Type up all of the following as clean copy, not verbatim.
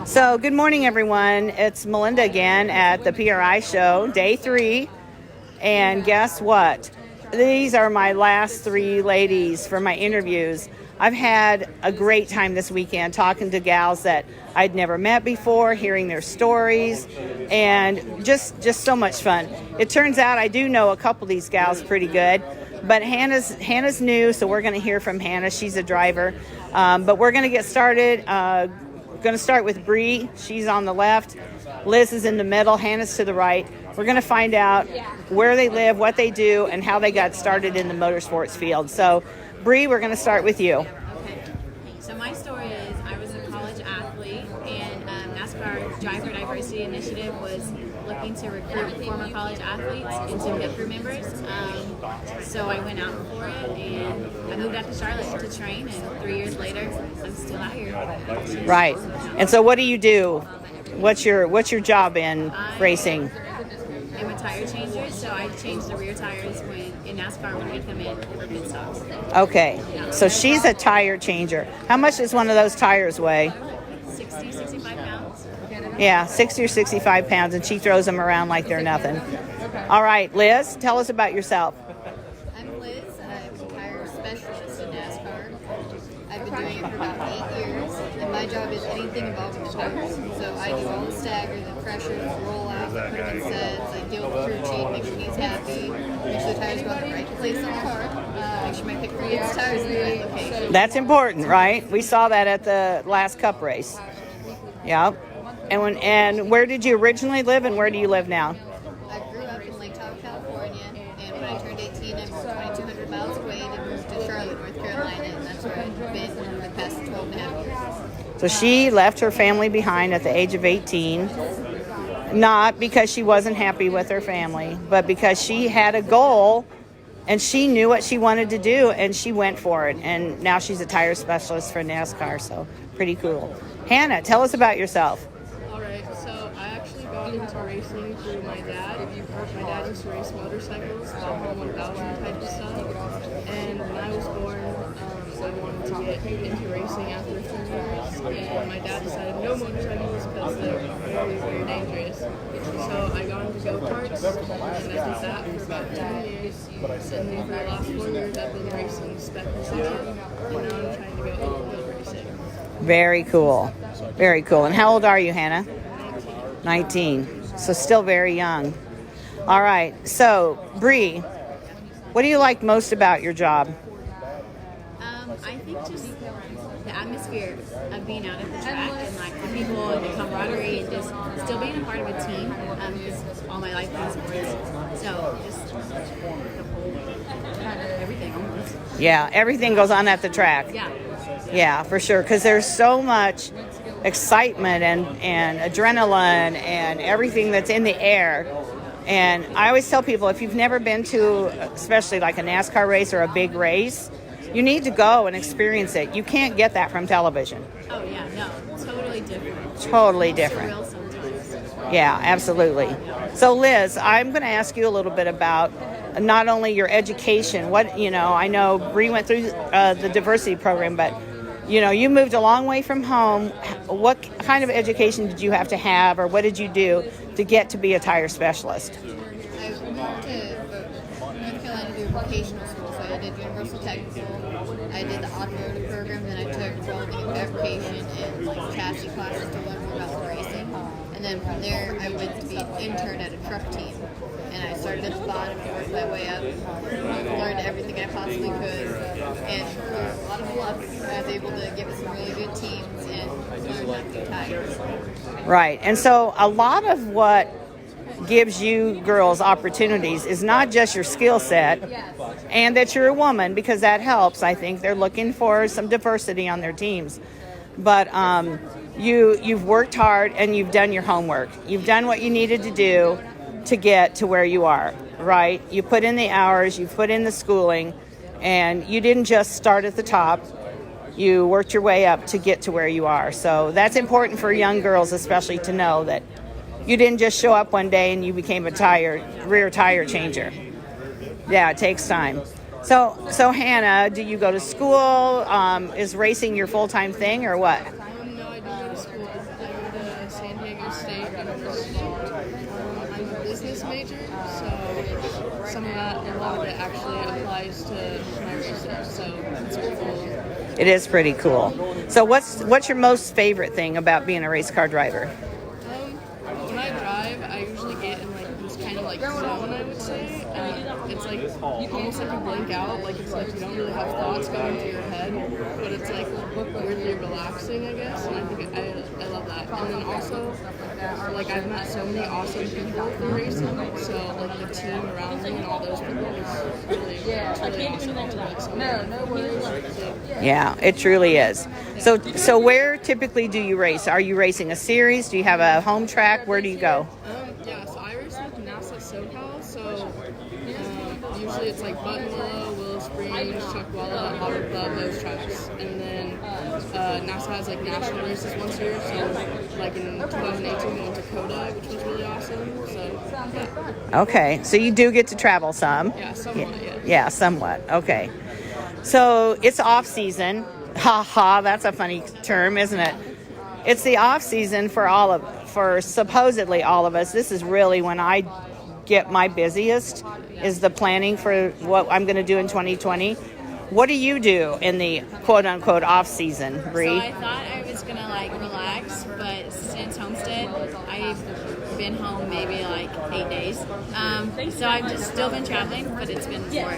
So good morning, everyone. It's Melinda again at the PRI show, day 3. And guess what? These are my last 3 ladies for my interviews. I've had a great time this weekend talking to gals that I'd never met before, hearing their stories, and just so much fun. It turns out I do know a couple of these gals pretty good, but Hannah's new, so we're going to hear from Hannah. She's a driver. But we're going to get started. Going to start with Bree. She's on the left. Liz is in the middle. Hannah's to the right. We're going to find out where they live, what they do, and how they got started in the motorsports field. So, Bree, we're going to start with you. Okay. So my story is I was a college athlete, and NASCAR Driver Diversity Initiative was looking to recruit former college athletes into pit crew members. So I went out for it, and I moved out to Charlotte to train, and 3 years later, I'm still out here. Right. And so what do you do? What's your job in racing? I'm a tire changer, so I change the rear tires in NASCAR when we come in for pit stops. Okay. So she's a tire changer. How much does one of those tires weigh? 65 pounds. Yeah, 60 or 65 pounds, and she throws them around like they're nothing. All right, Liz, tell us about yourself. I'm Liz. I'm a tire specialist in NASCAR. I've been doing it for about 8 years, and my job is anything involving the tires. So I do all the stagger, the pressures, the rollouts, I put them in sets, I deal with the crew chief, make sure he's happy, make sure the tires go in the right place on the car, make sure my pit crew gets tires in the right location. That's important, right? We saw that at the last Cup race. Yeah. And where did you originally live, and where do you live now? I grew up in Lake Tahoe, California, and when I turned 18, I moved 2,200 miles away to move to Charlotte, North Carolina, and that's where I've been for the past 12 and a half years. So she left her family behind at the age of 18, not because she wasn't happy with her family, but because she had a goal and she knew what she wanted to do, and she went for it. And now she's a tire specialist for NASCAR, so pretty cool. Hannah, tell us about yourself. Alright, so I actually got into racing through my dad. My dad used to race motorcycles, the whole 1000 type of stuff. And when I was born, I wanted to get into racing after 3 years. And my dad decided no motorcycles because they're very, very dangerous. So I got into go-karts, and I did that for about 10 years. And then for the last 4 years, I've been racing spec city, and now I'm trying to go open-wheel racing. Very cool. Very cool. And how old are you, Hannah? 19. So still very young. All right. So, Bree, what do you like most about your job? I think just the atmosphere of being out at the track and like the people and the camaraderie and just still being a part of a team because all my life in sports. So just the whole everything almost. Yeah, everything goes on at the track. Yeah. Yeah, for sure, because there's so much excitement and adrenaline and everything that's in the air. And I always tell people, if you've never been to, especially like a NASCAR race or a big race, you need to go and experience it. You can't get that from television. Oh, yeah, no, totally different. Totally different. Surreal sometimes. Yeah, absolutely. So, Liz, I'm going to ask you a little bit about not only your education. I know Bree went through the diversity program, but you moved a long way from home. What kind of education did you have to have, or what did you do to get to be a tire specialist? I moved to North Carolina to do vocational school, so I did universal technical, I did the automotive program, then I took welding and fabrication and chassis classes to learn more about the racing. And then from there, I went to be an intern at a truck team. And I started at the bottom and worked my way up, learned everything I possibly could, and through a lot of luck, I was able to get with some really good teams and learn how to do tires. Right. And so a lot of what gives you girls opportunities is not just your skill set and that you're a woman, because that helps. I think they're looking for some diversity on their teams. But you've worked hard and you've done your homework. You've done what you needed to do to get to where you are, right? You put in the hours, you put in the schooling, and you didn't just start at the top. You worked your way up to get to where you are. So that's important for young girls, especially, to know that you didn't just show up one day and you became a rear tire changer. Yeah, it takes time. So Hannah, do you go to school? Is racing your full-time thing or what? No, I do go to school. I go to San Diego State University. I'm a business major, so a lot of it actually applies to my research, so it's pretty cool. It is pretty cool. So what's your most favorite thing about being a race car driver? When I drive, I usually get in like this kind of like zone, I would say. It's like almost like you blink out, like it's like you don't really have thoughts going through your head, but it's like weirdly relaxing, I guess. And I think I love that. And then also, like I've met so many awesome people through racing, so like the team around me and all those people is really awesome. Yeah, it truly is. So where typically do you race? Are you racing a series? Do you have a home track? Where do you go? Yeah, so I race with NASA SoCal, so usually it's like Buttonwillow, Willow Springs, Chuckwalla, Otter Club, those tracks. And then NASA has like national races once a year, so like in 2018 we went to Kodak, which was really awesome. So yeah. Okay, so you do get to travel some. Yeah, somewhat, yeah. Yeah, somewhat. Okay. So it's off season. Ha ha, that's a funny term, isn't it? It's the off season for supposedly all of us. This is really when I get my busiest, is the planning for what I'm going to do in 2020. What do you do in the quote unquote off season, Bree? So I thought I was gonna like relax, but since Homestead, I've been home maybe like 8 days. So I've just still been traveling, but it's been more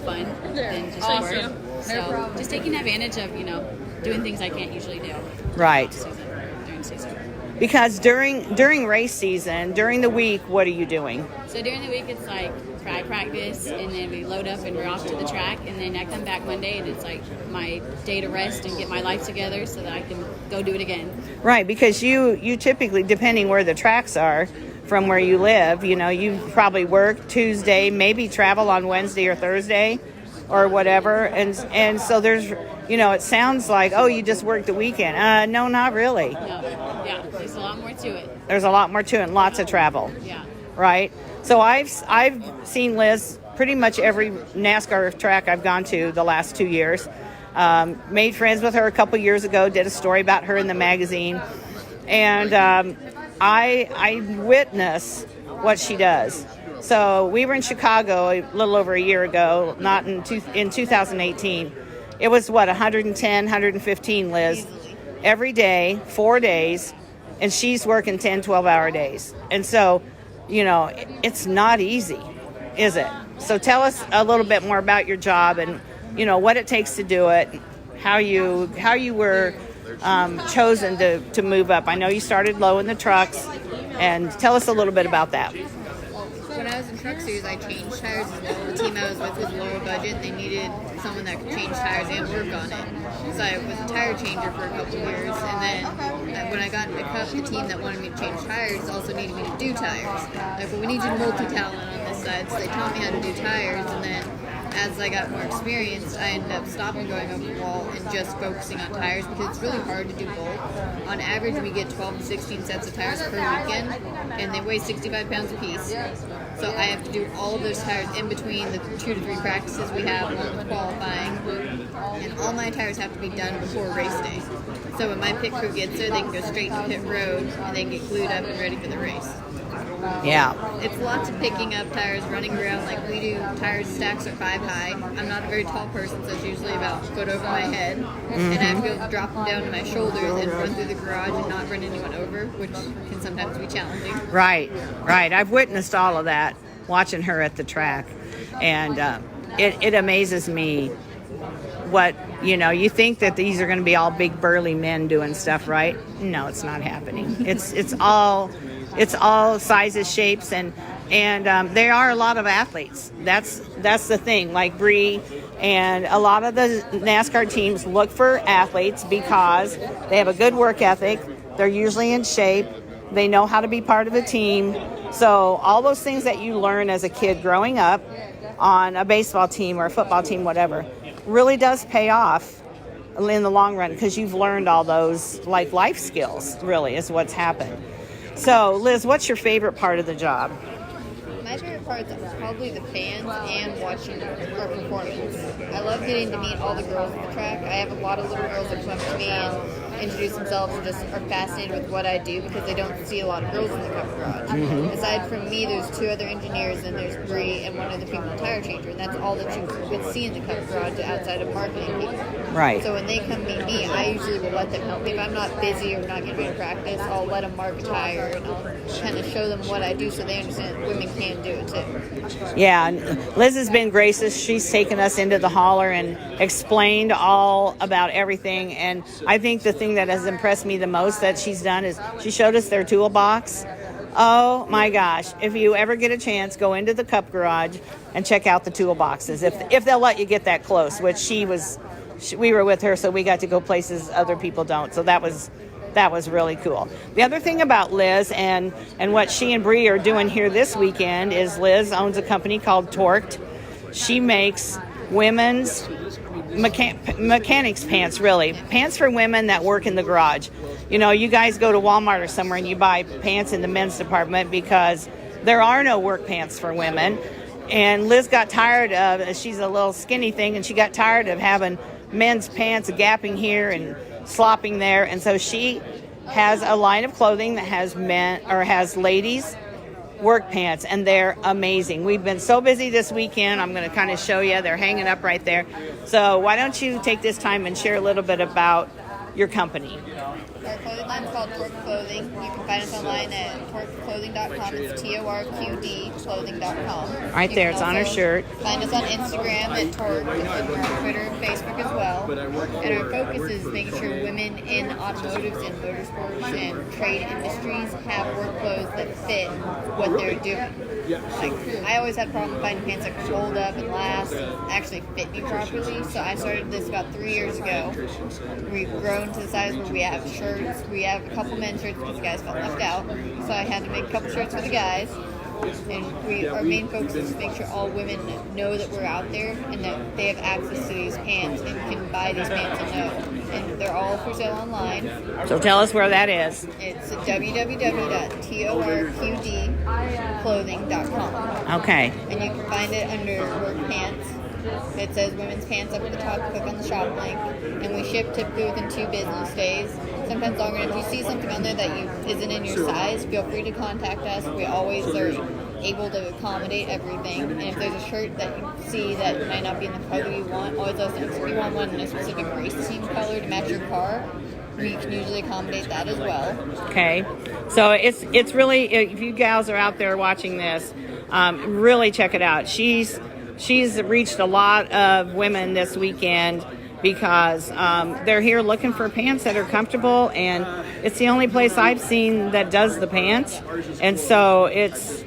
fun than just work. So just taking advantage of doing things I can't usually do. Right. During season. Because during race season, during the week, what are you doing? So during the week, it's like PRI practice, and then we load up and we're off to the track, and then I come back Monday, and it's like my day to rest and get my life together so that I can go do it again. Right, because you typically, depending where the tracks are from where you live, you probably work Tuesday, maybe travel on Wednesday or Thursday or whatever, and so there's, it sounds like, oh, you just work the weekend. No, not really. No, yeah, there's a lot more to it. There's a lot more to it, and lots of travel. Yeah. Right? So I've seen Liz pretty much every NASCAR track I've gone to the last 2 years. Made friends with her a couple years ago, did a story about her in the magazine. And I witness what she does. So we were in Chicago a little over a year ago, not in 2018. It was, 110, 115, Liz, every day, 4 days, and she's working 10, 12-hour days. And so, it's not easy, is it? So tell us a little bit more about your job and, what it takes to do it, how you were chosen to move up. I know you started low in the trucks, and tell us a little bit about that. When I was in truck series, I changed tires as well. The team I was with was lower budget. They needed someone that could change tires and work on it. So I was a tire changer for a couple years. And then when I got in the cup, the team that wanted me to change tires also needed me to do tires. Like, well, we need you to multi-talent on this side. So they taught me how to do tires. And then as I got more experience, I ended up stopping going over the wall and just focusing on tires because it's really hard to do both. On average, we get 12 to 16 sets of tires per weekend, and they weigh 65 pounds a piece. So I have to do all of those tires in between the 2 to 3 practices we have, along with qualifying, and all my tires have to be done before race day. So when my pit crew gets there, they can go straight to pit road, and they can get glued up and ready for the race. Yeah. It's lots of picking up tires, running around. Like, we do tires stacks are 5 high. I'm not a very tall person, so it's usually about a foot over my head. And I have to be able to drop them down to my shoulders and run through the garage and not run anyone over, which can sometimes be challenging. Right. I've witnessed all of that watching her at the track, and it amazes me what, you think that these are going to be all big burly men doing stuff, right? No, it's not happening. It's all sizes, shapes, and there are a lot of athletes. That's the thing. Like Bree and a lot of the NASCAR teams look for athletes because they have a good work ethic. They're usually in shape. They know how to be part of the team. So all those things that you learn as a kid growing up on a baseball team or a football team, whatever, really does pay off in the long run because you've learned all those like life skills, really, is what's happened. So, Liz, what's your favorite part of the job? My favorite favorite parts are probably the fans and watching our performance. I love getting to meet all the girls at the track. I have a lot of little girls that come up to me and introduce themselves and just are fascinated with what I do because they don't see a lot of girls in the cover garage. Aside from me, there's 2 other engineers, and there's Bree and 1 other female tire changer, and that's all that you would see in the cover garage outside of marketing people. Right. So when they come meet me, I usually will let them help me. If I'm not busy or not getting ready to practice, I'll let them mark a tire and I'll kind of show them what I do so they understand that women can do it too. Yeah, and Liz has been gracious. She's taken us into the hauler and explained all about everything. And I think the thing that has impressed me the most that she's done is she showed us their toolbox. Oh my gosh, if you ever get a chance, go into the Cup Garage and check out the toolboxes. If they'll let you get that close, which we were with her, so we got to go places other people don't. So that was really cool. The other thing about Liz and what she and Bree are doing here this weekend is Liz owns a company called Torqued. She makes women's mechanics pants, really. Pants for women that work in the garage. You know, you guys go to Walmart or somewhere and you buy pants in the men's department because there are no work pants for women. And Liz got tired of, she's a little skinny thing, and she got tired of having men's pants gapping here and slopping there. And so she has a line of clothing that has ladies work pants, and they're amazing. We've been so busy this weekend. I'm going to kind of show you. They're hanging up right there. So why don't you take this time and share a little bit about your company? Our clothing line is called Torqued Clothing. You can find us online at torquedclothing.com. It's TORQD clothing.com. Right there, it's on her shirt. Find us on Instagram at Torqued, and we're on Twitter and Facebook as well. And our focus is making sure women in automotives and motorsports and trade industries have work clothes that fit what they're doing. Like, I always had a problem finding pants that could fold up and last and actually fit me properly. So I started this about 3 years ago. We've grown to the size where we have shirts. We have a couple men's shirts because the guys felt left out. So I had to make a couple shirts for the guys. And our main focus is to make sure all women know that we're out there and that they have access to these pants and can buy these pants and know. And they're all for sale online. So tell us where that is. It's www.torqdclothing.com. Okay. And you can find it under work pants. It says women's pants up at the top. Click on the shop link. And we ship typically within 2 business days. Sometimes longer. If you see something on there that isn't in your size, feel free to contact us. We always are able to accommodate everything. And if there's a shirt that you see that might not be in the color you want, always let us know. If you want one in a specific race team color to match your car, we can usually accommodate that as well. Okay. So it's really, if you gals are out there watching this, really check it out. She's reached a lot of women this weekend because they're here looking for pants that are comfortable, and it's the only place I've seen that does the pants. And so it's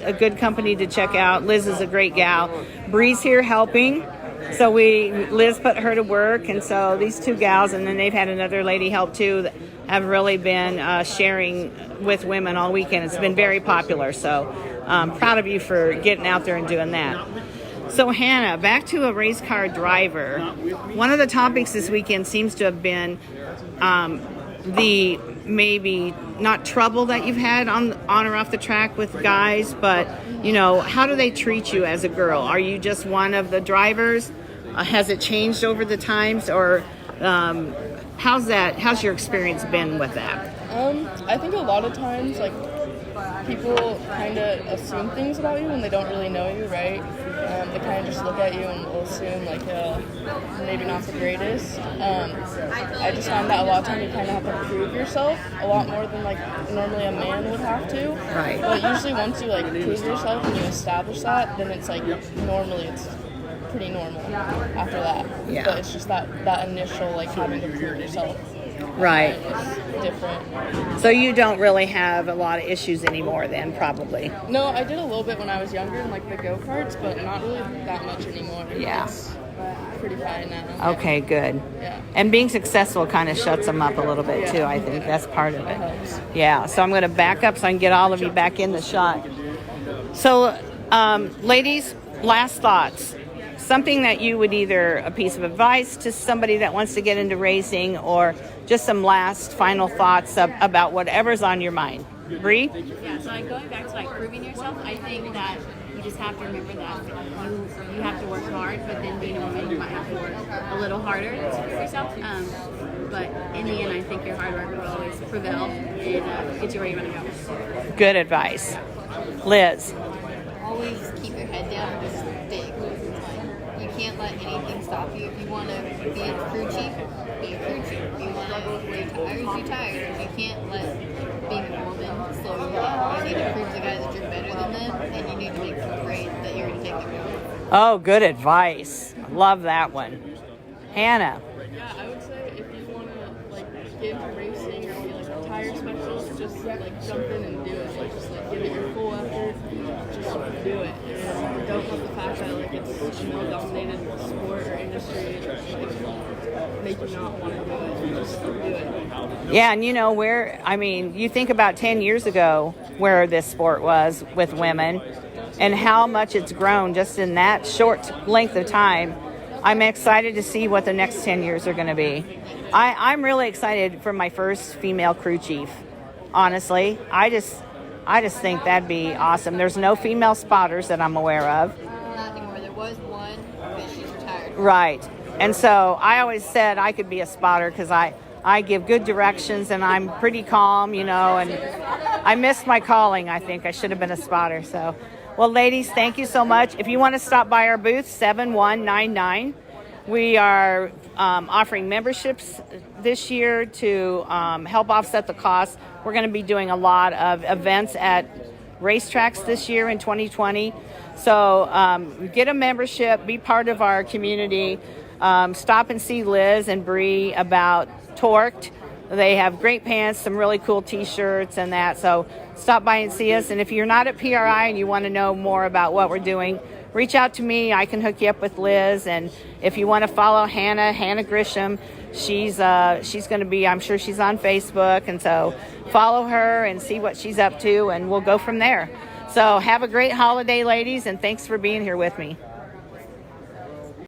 a good company to check out. Liz is a great gal. Bree's here helping. So Liz put her to work, and so these 2 gals, and then they've had another lady help too, that have really been sharing with women all weekend. It's been very popular. So proud of you for getting out there and doing that. So Hannah, back to a race car driver. One of the topics this weekend seems to have been the maybe not trouble that you've had on or off the track with guys, but how do they treat you as a girl? Are you just one of the drivers? Has it changed over the times, or how's your experience been with that? I think a lot of times, like, people kind of assume things about you when they don't really know you, right? They kind of just look at you and will assume, like, maybe not the greatest. I just find that a lot of times you kind of have to prove yourself a lot more than, like, normally a man would have to. Right. But usually once you, like, prove yourself and you establish that, then it's, like, normally it's pretty normal after that. Yeah. But it's just that initial, like, having to prove yourself. Right. It's different. So you don't really have a lot of issues anymore then, probably. No, I did a little bit when I was younger in, like, the go-karts, but not really that much anymore. Yeah. It's pretty fine now. Okay, good. Yeah. And being successful kind of shuts them up a little bit too, I think. That's part of it. Helps. Yeah, so I'm going to back up so I can get all of you back in the shot. So, ladies, last thoughts. Something that you would either a piece of advice to somebody that wants to get into racing, or just some last final thoughts about whatever's on your mind. Bree? Yeah, so going back to proving yourself, I think that you just have to remember that you have to work hard, but then being a woman, you might have to work a little harder for yourself. But in the end, I think your hard work will always prevail and get you where you want to go. Good advice. Liz. Always keep your head down and just dig. Like, you can't let anything stop you. If you want to be a crew chief, be a crew chief. If you want to retire. You can't let being a woman slow you down. You need to prove to the guys that you're better than them, and you need to make them afraid that you're going to take their job. Oh, good advice. Love that one. Hannah. Yeah, I would say if you want to like get into racing or be like a tire specialist, just like jump in and do it. Like just like give it your full effort, just do it. And don't let the fact that like it's such a male-dominated sport or industry like make you not want to do it. Just do it. Yeah, and you think about 10 years ago where this sport was with women and how much it's grown just in that short length of time. I'm excited to see what the next 10 years are going to be. I'm really excited for my first female crew chief. Honestly, I just think that'd be awesome. There's no female spotters that I'm aware of. Not anymore. There was one, but she's retired. Right. And so I always said I could be a spotter because I give good directions and I'm pretty calm, and I missed my calling. I think I should have been a spotter. So, well, ladies, thank you so much. If you want to stop by our booth, 7199, we are offering memberships this year to help offset the cost. We're going to be doing a lot of events at racetracks this year in 2020. So get a membership, be part of our community. Stop and see Liz and Bree about Torqued. They have great pants, some really cool t-shirts and that. So stop by and see us. And if you're not at PRI and you want to know more about what we're doing, reach out to me. I can hook you up with Liz. And if you want to follow Hannah Grisham, she's going to be, I'm sure she's on Facebook. And so follow her and see what she's up to, and we'll go from there. So have a great holiday, ladies, and thanks for being here with me.